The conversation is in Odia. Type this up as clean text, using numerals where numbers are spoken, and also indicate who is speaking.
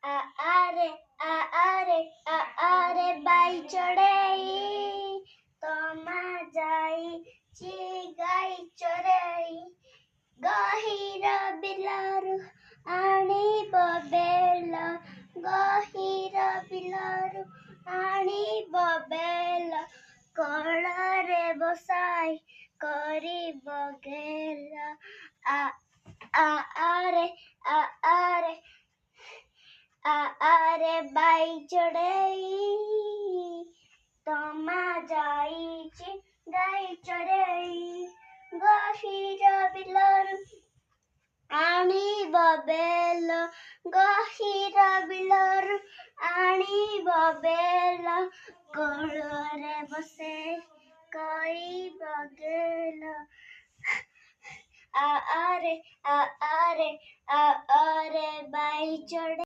Speaker 1: आ रे बाई चढेई तो जाईची गाई चरेई गहिर बिलरू आଣିବ ବେଲ ଗହିର ବିଲରୁ ଆଣିବ ବେଲ କଳରେ ବସାଇ କରିବ ଗେଲ ଆ ଆରେ ଆରେ ବାଇ ଚଢ଼େଇ ତ ଯାଇଛି ଗାଈ ଚରେଇ ଗହିର ବିଲରୁ ଆଣିବ ବେଲ ଗହିର ବିଲରୁ ଆଣିବ ବେଲ କୋଳରେ ବସେ କରିବ ଗେଲ ଆରେ ବାଇ ଚଢ଼େଇ